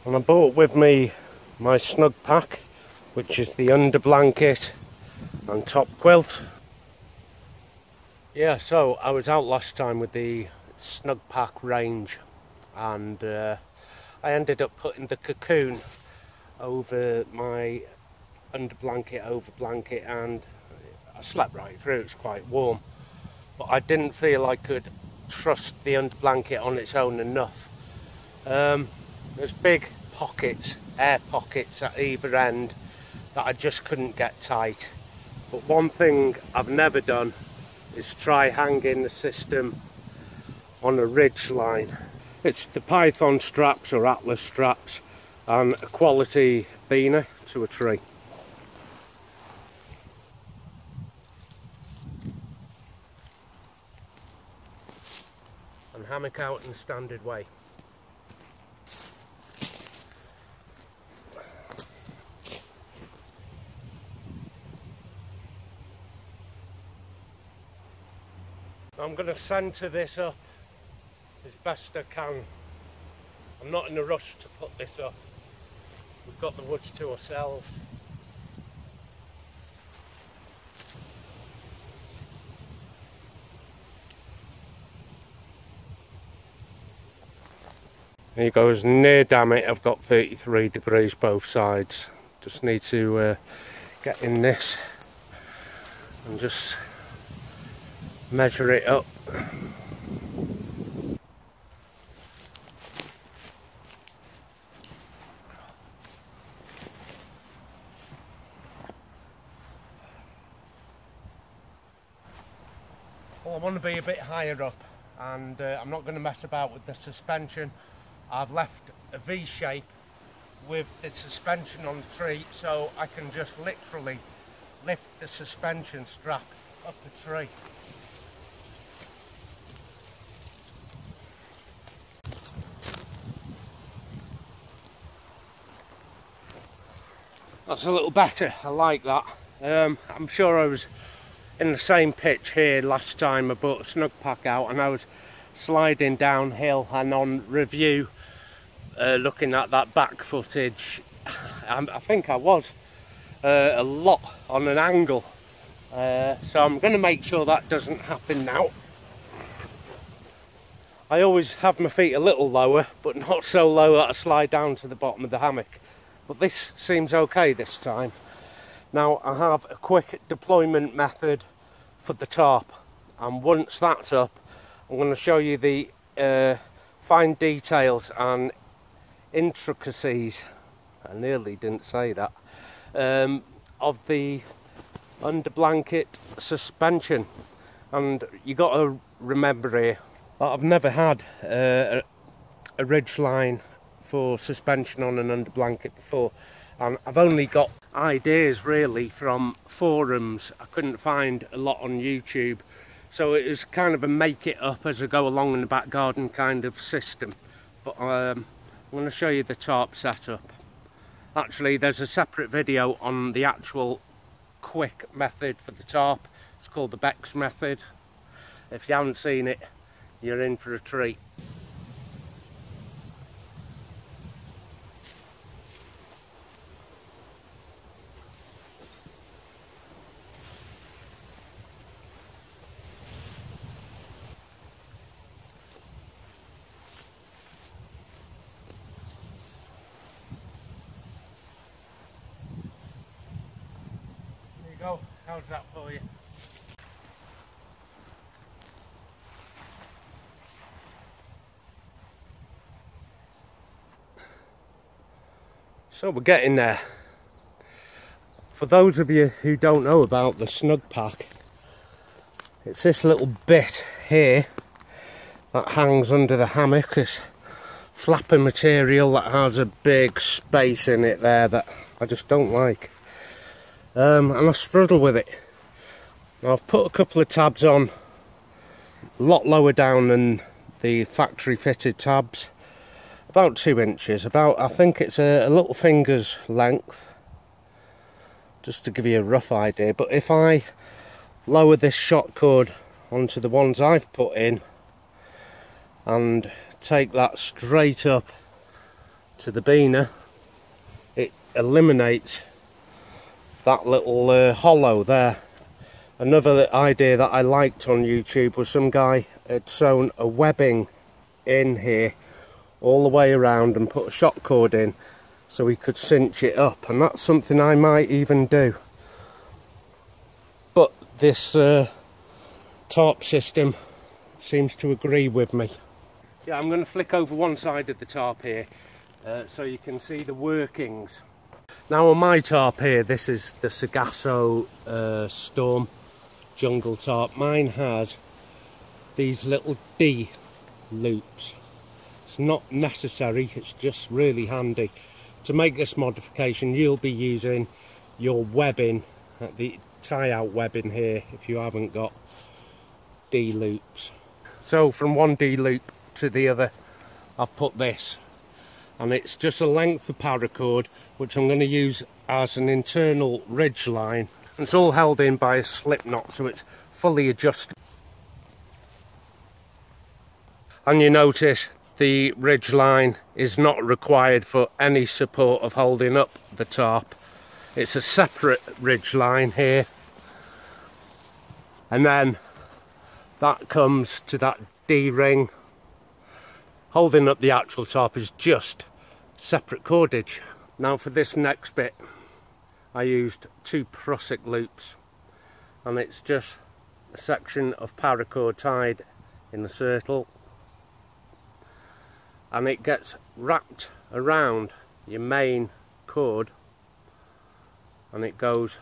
And I brought with me my Snugpak, which is the under blanket and top quilt. Yeah, so I was out last time with the Snugpak range, and I ended up putting the cocoon over my under blanket, over blanket, and I slept right through. It was quite warm, but I didn't feel I could trust the under blanket on its own enough. There's big pockets, air pockets at either end that I just couldn't get tight. But one thing I've never done is try hanging the system on a ridgeline. It's the python straps or atlas straps and a quality beaner to a tree. And hammock out in the standard way. I'm going to centre this up as best I can. I'm not in a rush to put this up. We've got the woods to ourselves. There you go, as near, damn it, I've got 33 degrees both sides. Just need to get in this and just measure it up. Well, I want to be a bit higher up, and I'm not going to mess about with the suspension. I've left a V shape with the suspension on the tree, so I can just literally lift the suspension strap up the tree. That's a little better, I like that. I'm sure I was in the same pitch here last time I brought a Snugpak out, and I was sliding downhill, and on review, looking at that back footage, I think I was a lot on an angle. So I'm going to make sure that doesn't happen now. I always have my feet a little lower, but not so low that I slide down to the bottom of the hammock. But this seems okay this time. Now I have a quick deployment method for the tarp, and once that's up, I'm going to show you the fine details and intricacies, I nearly didn't say that, of the under blanket suspension. And you got to remember here that I've never had a ridgeline for suspension on an under blanket before, and I've only got ideas really from forums. I couldn't find a lot on YouTube, so it was kind of a make it up as I go along in the back garden kind of system. But I'm going to show you the tarp setup. Actually, there's a separate video on the actual quick method for the tarp. It's called the Bex method. If you haven't seen it, you're in for a treat. Go. How's that for you? So we're getting there. For those of you who don't know about the Snugpak, it's this little bit here that hangs under the hammock. It's flapper material that has a big space in it there that I just don't like. And I struggle with it. Now, I've put a couple of tabs on a lot lower down than the factory fitted tabs, about 2 inches, about, I think it's a little finger's length, just to give you a rough idea. But if I lower this shot cord onto the ones I've put in and take that straight up to the beaner, it eliminates that little hollow there. Another idea that I liked on YouTube was some guy had sewn a webbing in here all the way around and put a shock cord in so he could cinch it up, and that's something I might even do. But this tarp system seems to agree with me. Yeah, I'm going to flick over one side of the tarp here so you can see the workings. Now on my tarp here, this is the Sargasso Storm jungle tarp. Mine has these little D loops. It's not necessary, it's just really handy. To make this modification, you'll be using your webbing, the tie-out webbing here, if you haven't got D loops. So from one D loop to the other, I've put this, and it's just a length of paracord which I'm going to use as an internal ridgeline. It's all held in by a slip knot, so it's fully adjustable. And you notice the ridgeline is not required for any support of holding up the tarp. It's a separate ridgeline here, and then that comes to that D-ring. Holding up the actual tarp is just separate cordage. Now for this next bit, I used 2 prusik loops, and it's just a section of paracord tied in a circle, and it gets wrapped around your main cord, and it goes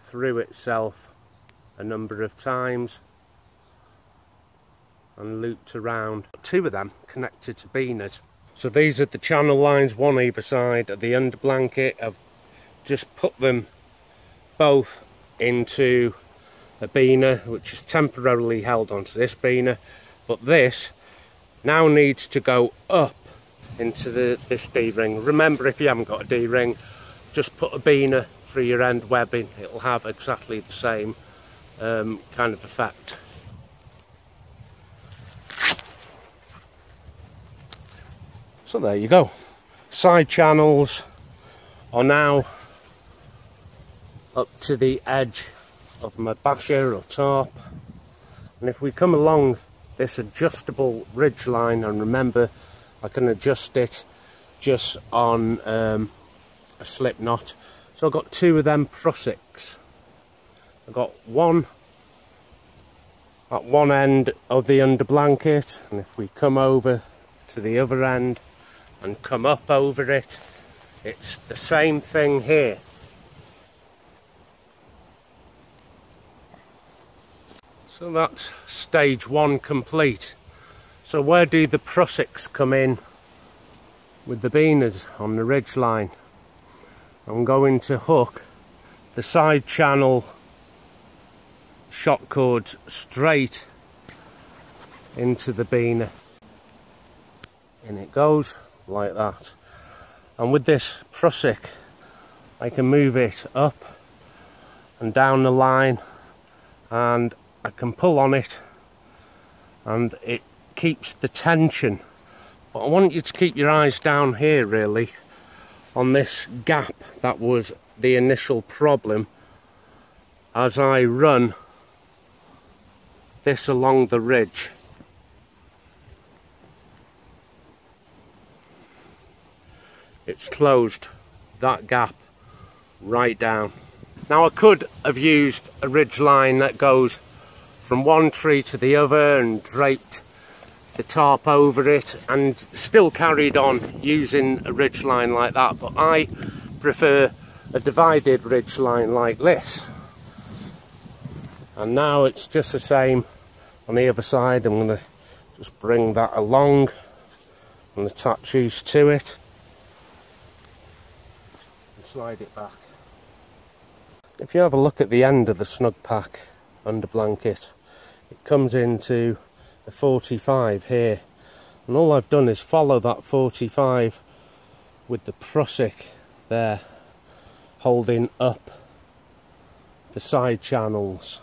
through itself a number of times and looped around. 2 of them connected to beaners. So these are the channel lines, one either side of the underblanket. I've just put them both into a beaner, which is temporarily held onto this beaner, but this now needs to go up into this D-ring. Remember, if you haven't got a D-ring, just put a beaner through your end webbing. It'll have exactly the same kind of effect. So there you go. Side channels are now up to the edge of my basher or tarp, and if we come along this adjustable ridge line, and remember I can adjust it just on a slip knot. So I've got 2 of them prusiks. I've got one at one end of the underblanket, and if we come over to the other end and come up over it, it's the same thing here. So that's stage 1 complete. So where do the prusiks come in with the beaners on the ridge line? I'm going to hook the side channel shock cords straight into the beaner. In it goes, like that. And with this prusik, I can move it up and down the line, and I can pull on it, and it keeps the tension. But I want you to keep your eyes down here, really, on this gap that was the initial problem as I run this along the ridge. It's closed that gap right down. Now I could have used a ridge line that goes from one tree to the other and draped the tarp over it and still carried on using a ridge line like that, but I prefer a divided ridge line like this. And now it's just the same on the other side. I'm going to just bring that along and attach these to it and slide it back. If you have a look at the end of the Snugpak underblanket, it comes into a 45 here, and all I've done is follow that 45 with the prusik there holding up the side channels,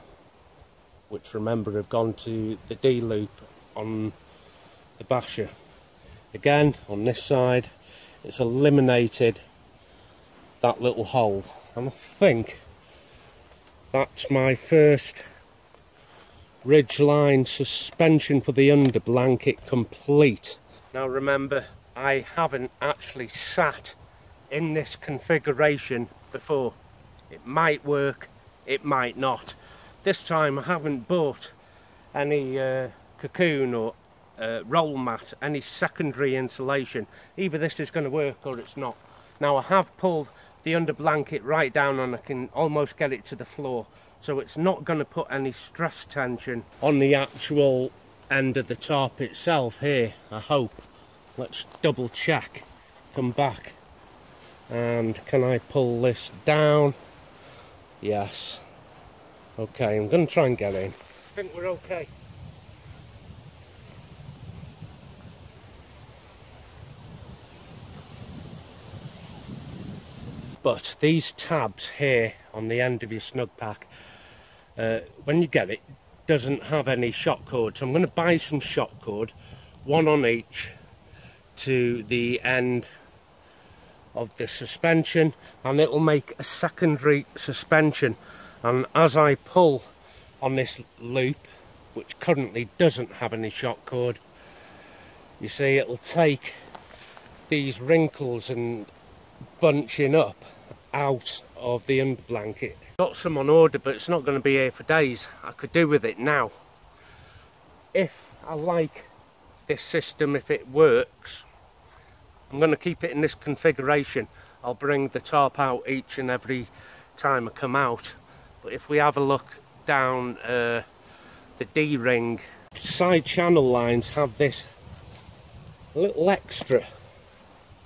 which remember have gone to the D loop on the basher. Again on this side it's eliminated that little hole, and I think that's my first ridgeline suspension for the underblanket complete. Now remember, I haven't actually sat in this configuration before. It might work, it might not. This time I haven't bought any cocoon or roll mat, any secondary insulation. Either this is going to work or it's not. Now I have pulled the underblanket right down and I can almost get it to the floor, so it's not going to put any stress tension on the actual end of the tarp itself here, I hope. Let's double check, come back, and can I pull this down? Yes. Okay, I'm going to try and get in. I think we're okay. But these tabs here on the end of your Snugpak, when you get it, doesn't have any shock cord. So I'm going to buy some shock cord, one on each, to the end of the suspension, and it will make a secondary suspension. And as I pull on this loop, which currently doesn't have any shock cord, you see it'll take these wrinkles and bunching up out of the underblanket. Got some on order, but it's not going to be here for days. I could do with it now. If I like this system, if it works, I'm going to keep it in this configuration. I'll bring the tarp out each and every time I come out. But if we have a look down the D-ring, side channel lines have this little extra.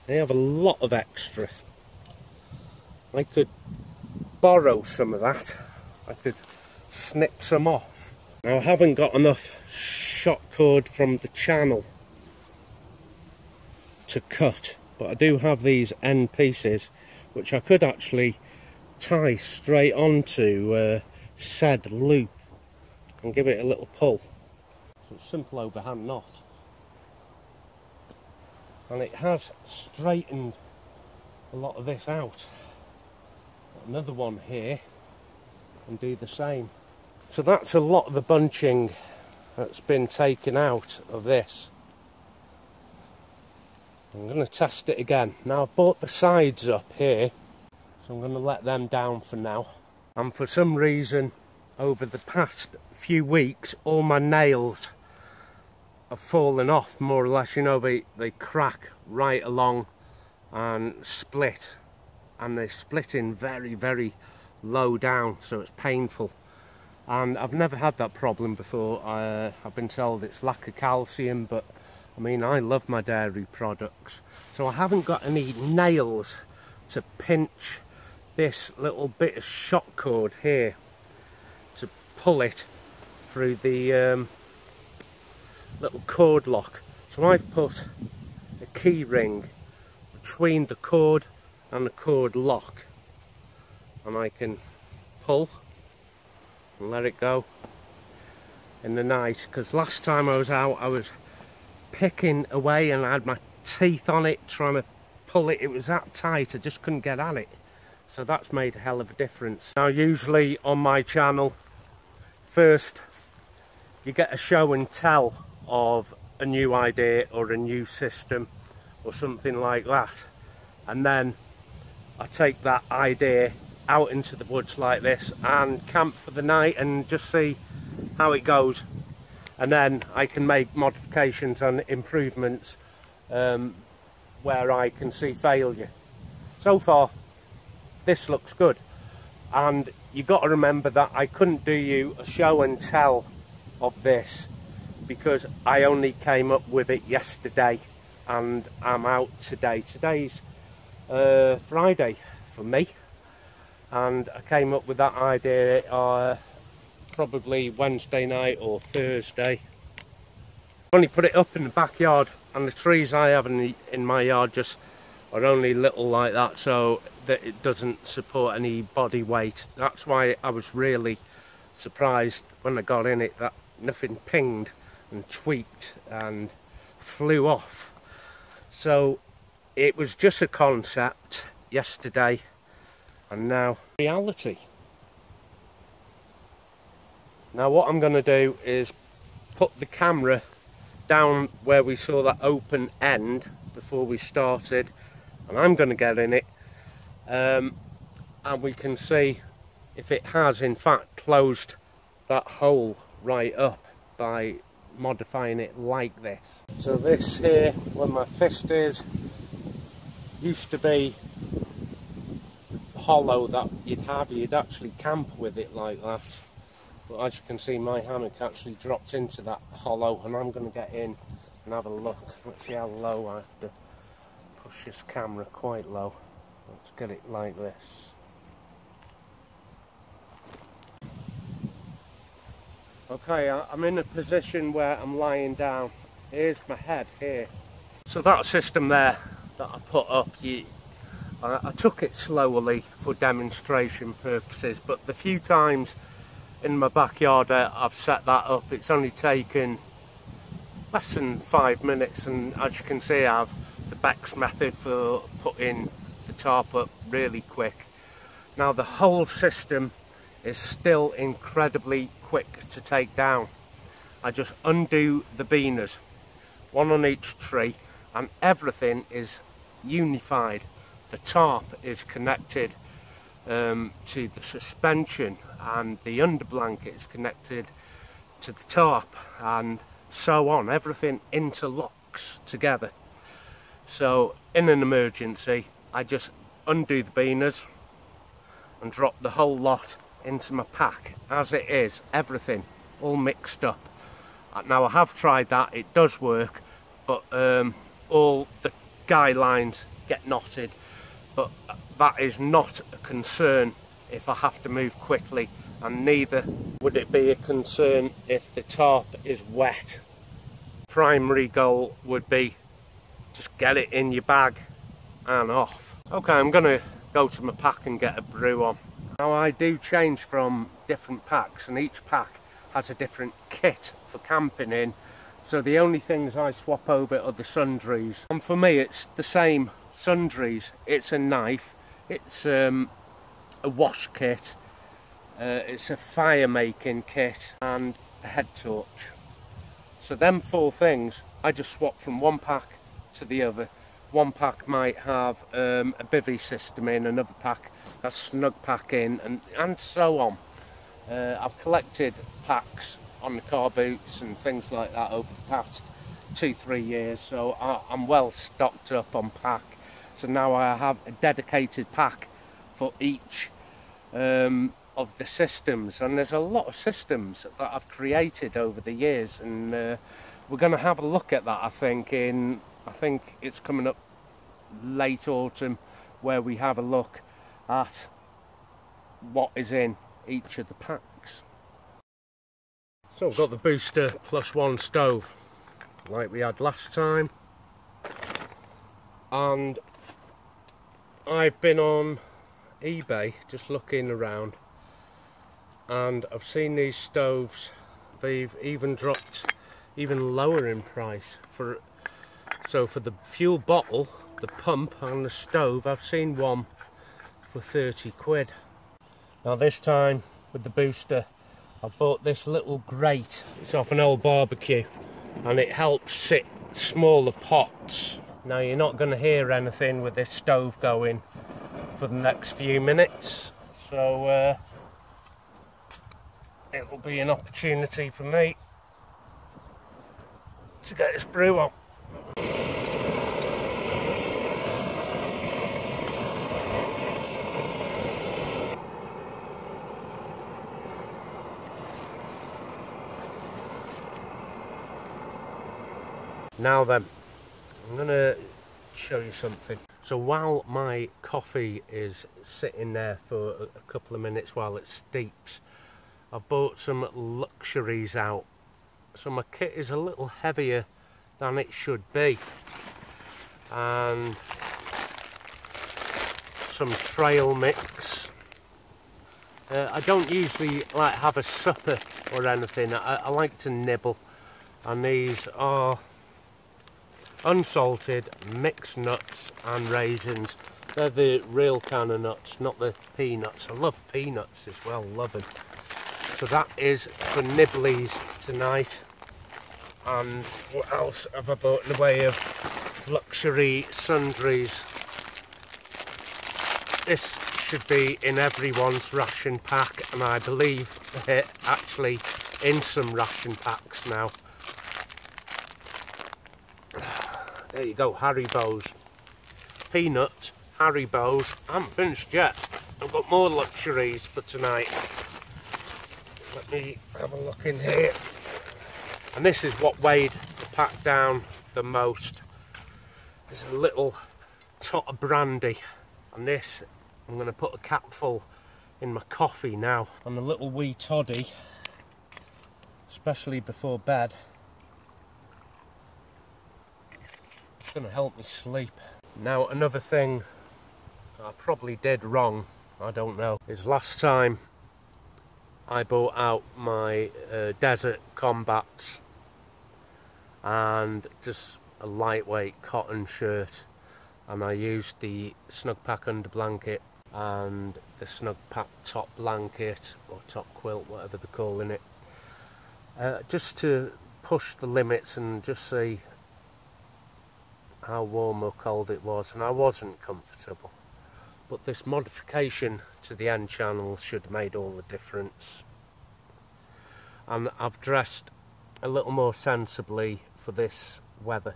They have a lot of extra. I could borrow some of that. I could snip some off. Now I haven't got enough shock cord from the channel to cut, but I do have these end pieces which I could actually tie straight onto said loop and give it a little pull. So it's simple overhand knot, and it has straightened a lot of this out. Another one here and do the same. So that's a lot of the bunching that's been taken out of this. I'm going to test it again. Now I've brought the sides up here, so I'm going to let them down for now. And for some reason over the past few weeks all my nails have fallen off, more or less. You know, they crack right along and split. And they're splitting very, very low down, so it's painful. And I've never had that problem before. I've been told it's lack of calcium, but I mean, I love my dairy products. So I haven't got any nails to pinch this little bit of shock cord here to pull it through the little cord lock. So I've put a key ring between the cord and the cord lock, and I can pull and let it go in the night, because last time I was out I was picking away and I had my teeth on it trying to pull it. It was that tight, I just couldn't get at it. So that's made a hell of a difference. Now usually on my channel, first you get a show and tell of a new idea or a new system or something like that, and then I take that idea out into the woods like this and camp for the night and just see how it goes, and then I can make modifications and improvements where I can see failure. So far this looks good, and you got to remember that I couldn't do you a show and tell of this because I only came up with it yesterday and I'm out today. Today's Friday for me, and I came up with that idea probably Wednesday night or Thursday. I've only put it up in the backyard, and the trees I have in my yard just are only little like that, so that it doesn't support any body weight. That's why I was really surprised when I got in it that nothing pinged and tweaked and flew off. So it was just a concept yesterday and now reality. Now what I'm going to do is put the camera down where we saw that open end before we started, and I'm going to get in it and we can see if it has in fact closed that hole right up by modifying it like this. So this here, where my fist is, used to be hollow that you'd actually camp with it like that. But as you can see, my hammock actually dropped into that hollow, and I'm going to get in and have a look. Let's see how low I have to push this camera, quite low. Let's get it like this. Okay, I'm in a position where I'm lying down. Here's my head here. So that system there that I put up, I took it slowly for demonstration purposes, but the few times in my backyard I've set that up, it's only taken less than 5 minutes, and as you can see I have the Bex method for putting the tarp up really quick. Now the whole system is still incredibly quick to take down. I just undo the beaners, one on each tree, and everything is unified. The tarp is connected to the suspension, and the underblanket is connected to the tarp, and so on. Everything interlocks together. So in an emergency, I just undo the beaners and drop the whole lot into my pack as it is, everything all mixed up. Now I have tried that, it does work, but all the guy lines get knotted, but that is not a concern if I have to move quickly, and neither would it be a concern if the tarp is wet. Primary goal would be just get it in your bag and off. Okay, I'm gonna go to my pack and get a brew on. Now I do change from different packs, and each pack has a different kit for camping in, so the only things I swap over are the sundries. And for me it's the same sundries. It's a knife, it's a wash kit, it's a fire making kit, and a head torch. So them 4 things I just swap from one pack to the other. One pack might have a bivvy system in, another pack has Snugpak in, and so on. I've collected packs on the car boots and things like that over the past 2-3 years, so I'm well stocked up on pack. So now I have a dedicated pack for each of the systems, and there's a lot of systems that I've created over the years, and we're going to have a look at that. I think it's coming up late autumn, where we have a look at what is in each of the packs. So I've got the booster +1 stove like we had last time, and I've been on eBay just looking around, and I've seen these stoves, they've even dropped even lower in price. So for the fuel bottle, the pump and the stove, I've seen one for 30 quid. Now this time with the booster, I bought this little grate. It's off an old barbecue, and it helps sit smaller pots. Now you're not going to hear anything with this stove going for the next few minutes, so it will be an opportunity for me to get this brew on. Now then, I'm going to show you something. So while my coffee is sitting there for a couple of minutes while it steeps, I've bought some luxuries out. So my kit is a little heavier than it should be, and some trail mix. I don't usually like have a supper or anything. I like to nibble, and these are unsalted mixed nuts and raisins. They're the real kind of nuts, not the peanuts. I love peanuts as well, love them. So that is for nibblies tonight. And what else have I bought in the way of luxury sundries? This should be in everyone's ration pack, and I believe they're actually in some ration packs now. There you go, Haribo's. Peanut Haribo's. I haven't finished yet. I've got more luxuries for tonight. Let me have a look in here. And this is what weighed the pack down the most. There's a little tot of brandy. And this, I'm going to put a capful in my coffee now. And a little wee toddy, especially before bed. It's going to help me sleep. Now, another thing I probably did wrong, I don't know, is last time I bought out my desert combats and just a lightweight cotton shirt, and I used the Snugpak underblanket and the Snugpak top blanket or top quilt, whatever they're calling it, just to push the limits and just see how warm or cold it was, and I wasn't comfortable. But this modification to the end channel should have made all the difference. And I've dressed a little more sensibly for this weather.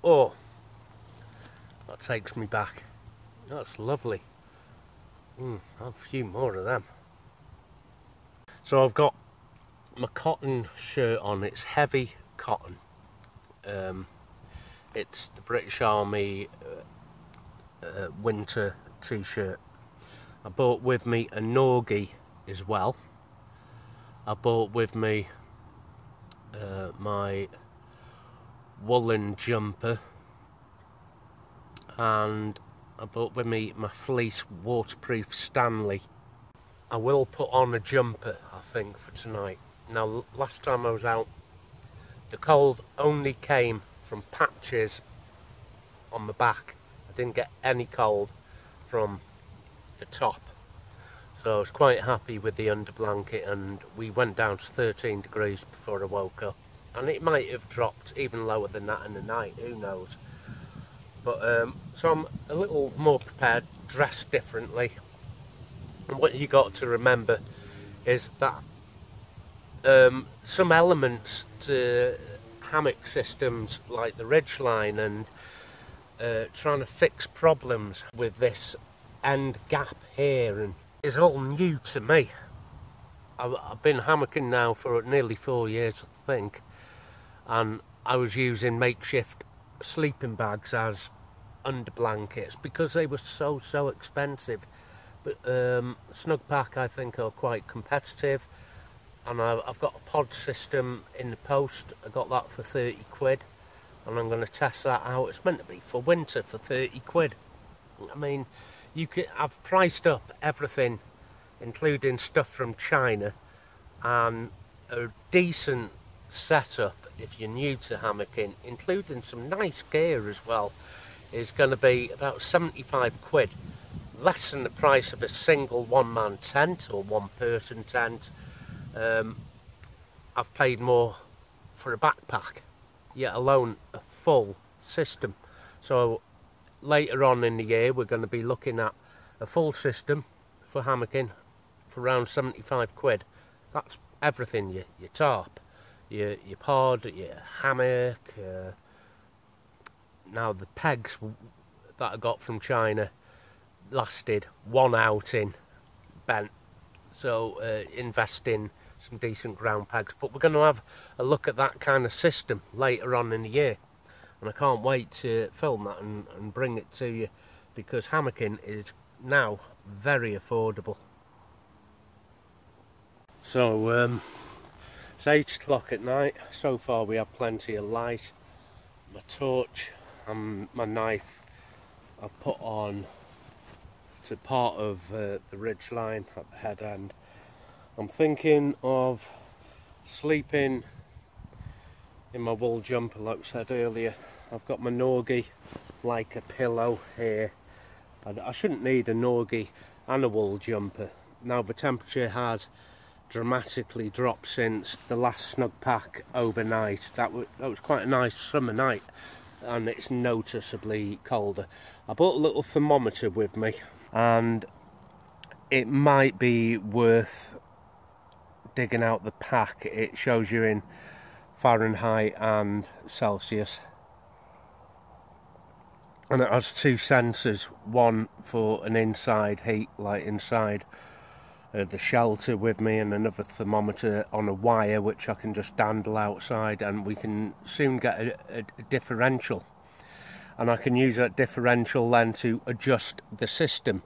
Oh, that takes me back. That's lovely. I'll have a few more of them. So I've got my cotton shirt on. It's heavy cotton. It's the British Army winter t-shirt. I bought with me a Norgie as well. I bought with me my woolen jumper, and I bought with me my fleece waterproof Stanley. I will put on a jumper, I think, for tonight. Now, last time I was out, the cold only came from patches on my back. I didn't get any cold from the top. So I was quite happy with the underblanket, and we went down to 13 degrees before I woke up. And it might have dropped even lower than that in the night, who knows. But so I'm a little more prepared, dressed differently. And what you got to remember is that some elements to hammock systems like the ridgeline and trying to fix problems with this end gap here and is all new to me. I've been hammocking now for nearly 4 years, I think, and I was using makeshift sleeping bags as underblankets because they were so expensive. But Snugpak, I think, are quite competitive. And I've got a pod system in the post. I got that for 30 quid, and I'm going to test that out. It's meant to be for winter for 30 quid. I mean, I've priced up everything, including stuff from China, and a decent setup if you're new to hammocking, including some nice gear as well, is going to be about 75 quid. Less than the price of a single one-man tent or one-person tent. I've paid more for a backpack, yet alone a full system. So later on in the year we're going to be looking at a full system for hammocking for around 75 quid. That's everything, your tarp, your pod, your hammock. Now the pegs that I got from China lasted one outing, bent. So invest in some decent ground pegs. But we're going to have a look at that kind of system later on in the year. And I can't wait to film that and bring it to you, because hammocking is now very affordable. So it's 8 o'clock at night. So far we have plenty of light. My torch and my knife I've put on to part of the ridgeline at the head end. I'm thinking of sleeping in my wool jumper, like I said earlier. I've got my Norgie like a pillow here. I shouldn't need a Norgie and a wool jumper. Now the temperature has dramatically dropped since the last Snugpak overnight. That was quite a nice summer night, and it's noticeably colder. I bought a little thermometer with me, and it might be worth digging out the pack. It shows you in Fahrenheit and Celsius, and it has two sensors, one for an inside heat, like inside the shelter with me, and another thermometer on a wire which I can just dandle outside, and we can soon get a differential, and I can use that differential then to adjust the system,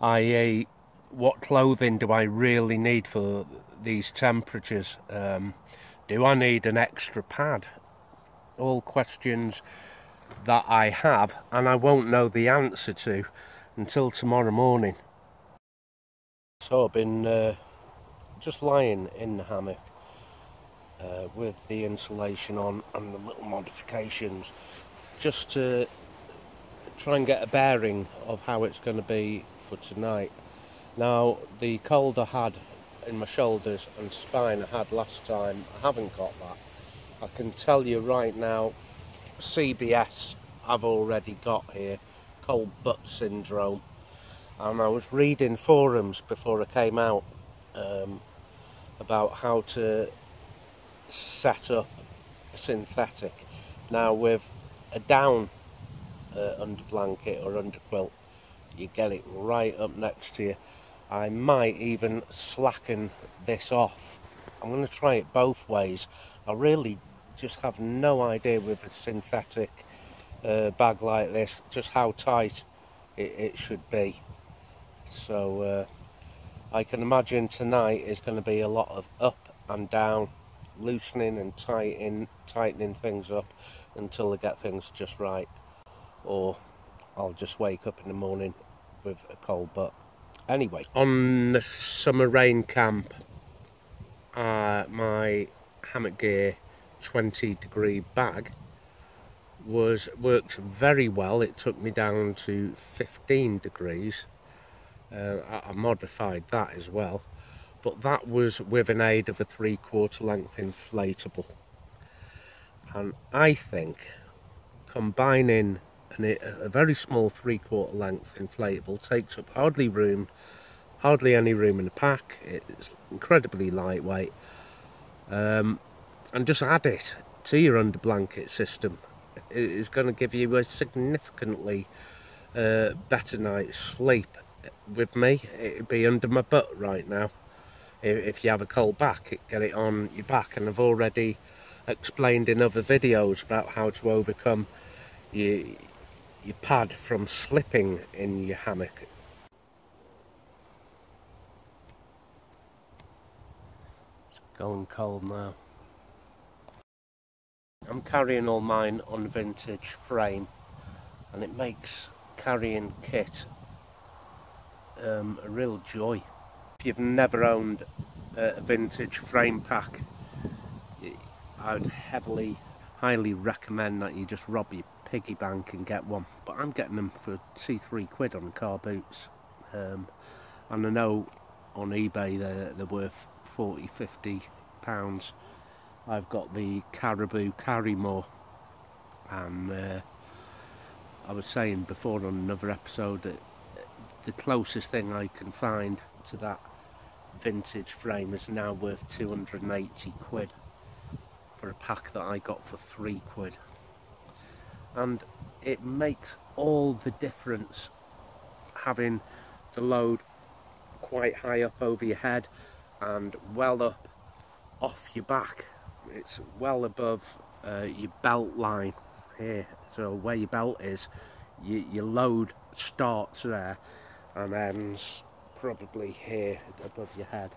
i.e. what clothing do I really need for these temperatures. Do I need an extra pad? All questions that I have, and I won't know the answer to until tomorrow morning. So I've been just lying in the hammock with the insulation on and the little modifications, just to try and get a bearing of how it's going to be for tonight. Now, the cold I had in my shoulders and spine I had last time, I haven't got that. I can tell you right now, CBS I've already got here, cold butt syndrome. And I was reading forums before I came out about how to set up a synthetic. Now, with a down underblanket or underquilt, you get it right up next to you. I might even slacken this off. I'm going to try it both ways. I really just have no idea with a synthetic bag like this just how tight it should be. So I can imagine tonight is going to be a lot of up and down, loosening and tightening things up until I get things just right, or I'll just wake up in the morning with a cold butt. Anyway, on the summer rain camp, my hammock gear 20-degree bag worked very well. It took me down to 15 degrees. I modified that as well, but that was with an aid of a 3/4 length inflatable. And I think combining a very small 3/4 length inflatable takes up hardly any room in the pack. It's incredibly lightweight, and just add it to your underblanket system. It is going to give you a significantly better night's sleep. With me, it'd be under my butt right now. If you have a cold back, get it on your back, and I've already explained in other videos about how to overcome your pad from slipping in your hammock. It's going cold now. I'm carrying all mine on vintage frame, and it makes carrying kit a real joy. If you've never owned a vintage frame pack, I would highly recommend that you just rob your piggy bank and get one. But I'm getting them for £2-3 on car boots, and I know on eBay they're worth £40-50. I've got the Caribou Carrymore, and I was saying before on another episode that the closest thing I can find to that vintage frame is now worth £280 for a pack that I got for £3. And it makes all the difference having the load quite high up over your head and well up off your back. It's well above your belt line here, so where your belt is, your load starts there and ends probably here above your head,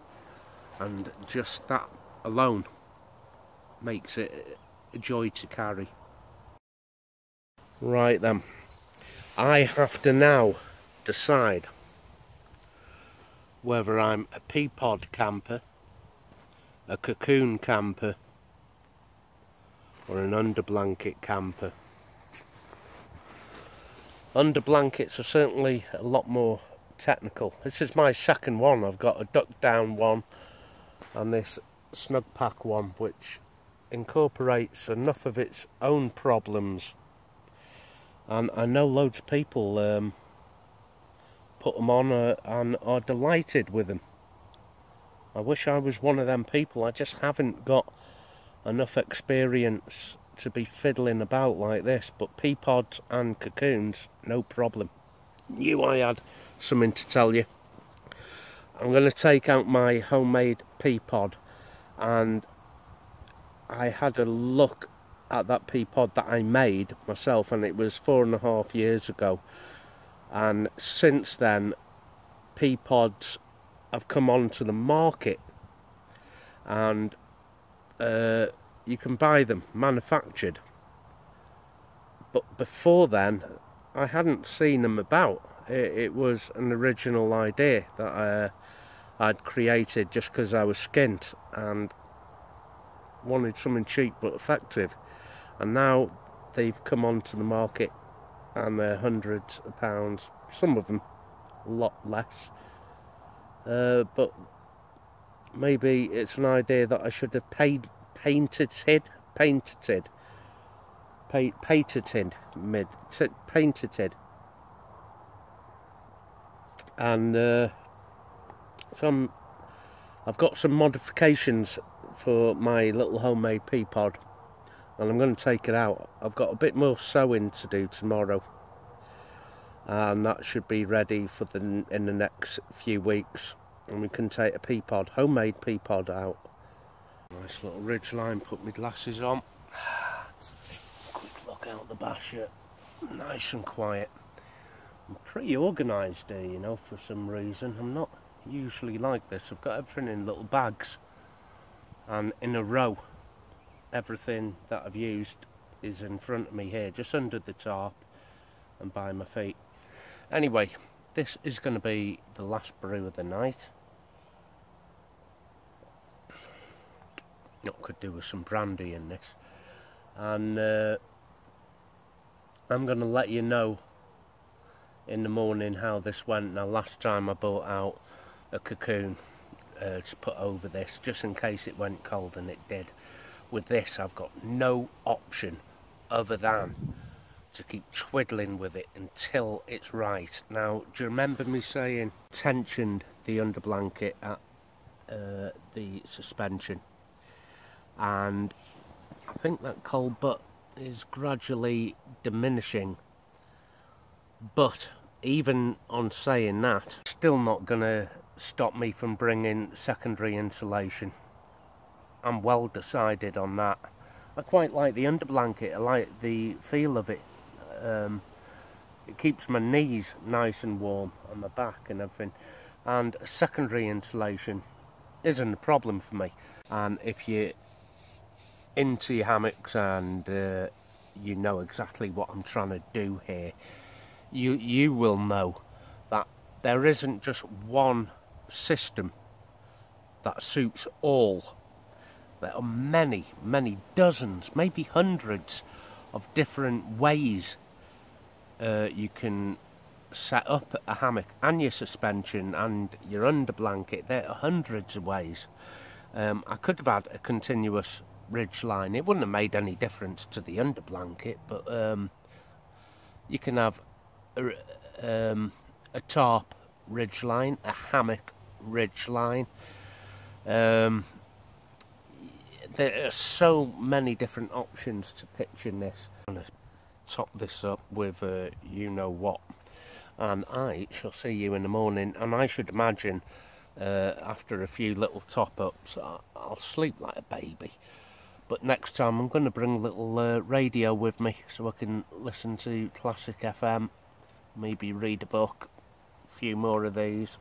and just that alone makes it a joy to carry. Right then, I have to now decide whether I'm a pea pod camper, a cocoon camper, or an underblanket camper. Underblankets are certainly a lot more technical. This is my second one. I've got a duck down one and this Snugpak one, which incorporates enough of its own problems, and I know loads of people put them on and are delighted with them. I wish I was one of them people. I just haven't got enough experience to be fiddling about like this, but pea pods and cocoons, no problem. Knew I had something to tell you. I'm going to take out my homemade pea pod, and I had a look at that pea pod that I made myself, and it was 4.5 years ago, and since then pea pods have come onto the market, and you can buy them manufactured, but before then I hadn't seen them about. It was an original idea that I'd created just because I was skint and wanted something cheap but effective, and now they've come onto the market and they're hundreds of pounds, some of them a lot less, but maybe it's an idea that I should have patented, and I've got some modifications for my little homemade pea pod, and I'm going to take it out. I've got a bit more sewing to do tomorrow, and that should be ready for in the next few weeks, and we can take a pea pod, homemade pea pod, out. Nice little ridgeline. Put my glasses on. Quick look out the basher. Nice and quiet. I'm pretty organised here, you know, for some reason. I'm not usually like this. I've got everything in little bags and in a row. Everything that I've used is in front of me here, just under the tarp and by my feet. Anyway, this is going to be the last brew of the night. I could do with some brandy in this, and I'm going to let you know in the morning how this went. Now, last time I brought out a cocoon to put over this, just in case it went cold, and it did. With this, I've got no option other than to keep twiddling with it until it's right. Now, do you remember me saying tensioned the underblanket at the suspension? And I think that cold butt is gradually diminishing, but even on saying that, still not going to stop me from bringing secondary insulation. I'm well decided on that. I quite like the underblanket. I like the feel of it. It keeps my knees nice and warm and my back and everything, and secondary insulation isn't a problem for me. And if you're into your hammocks and you know exactly what I'm trying to do here, you will know that there isn't just one system that suits all. There are many dozens, maybe hundreds of different ways you can set up a hammock and your suspension and your underblanket. There are hundreds of ways. I could have had a continuous ridgeline. It wouldn't have made any difference to the underblanket, but you can have a tarp ridgeline, a hammock ridgeline. There are so many different options to pitch in this. I'm going to top this up with you know what, and I shall see you in the morning. And I should imagine after a few little top-ups I'll sleep like a baby. But next time I'm going to bring a little radio with me so I can listen to classic FM, maybe read a book, a few more of these.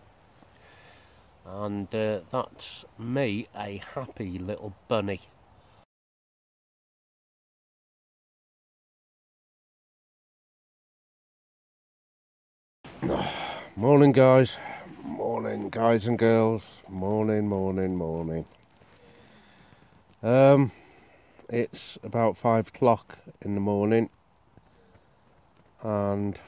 And that's me, a happy little bunny. Morning guys and girls, morning. It's about 5 o'clock in the morning, and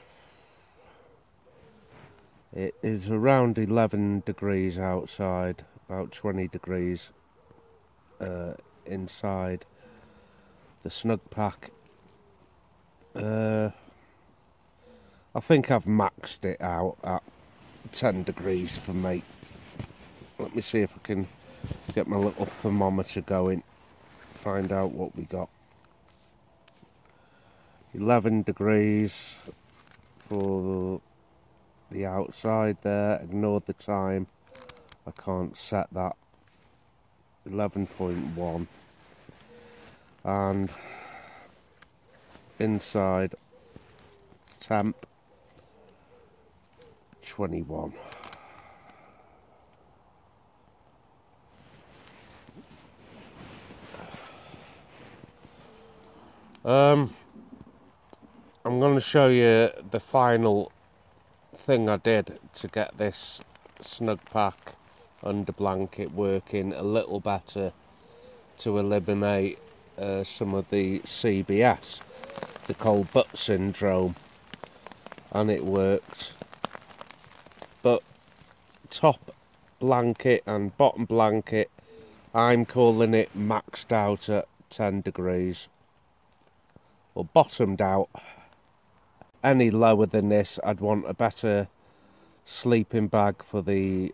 it is around 11 degrees outside, about 20 degrees inside the Snugpak. I think I've maxed it out at 10 degrees for me. Let me see if I can get my little thermometer going, find out what we got. 11 degrees for the outside there. Ignore the time, I can't set that. 11.1, and inside temp 21. I'm going to show you the final thing I did to get this Snugpak under blanket working a little better, to eliminate some of the CBS, the cold butt syndrome, and it worked. But top blanket and bottom blanket, I'm calling it maxed out at 10 degrees, or bottomed out. Any lower than this, I'd want a better sleeping bag for the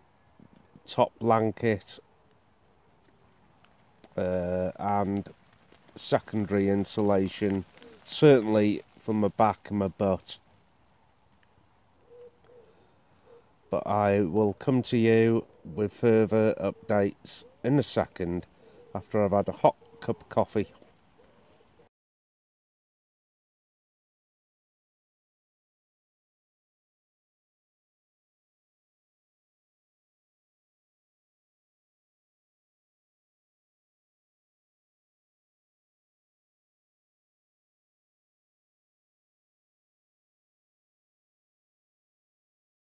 top blanket, and secondary insulation, certainly for my back and my butt. But I will come to you with further updates in a second, after I've had a hot cup of coffee.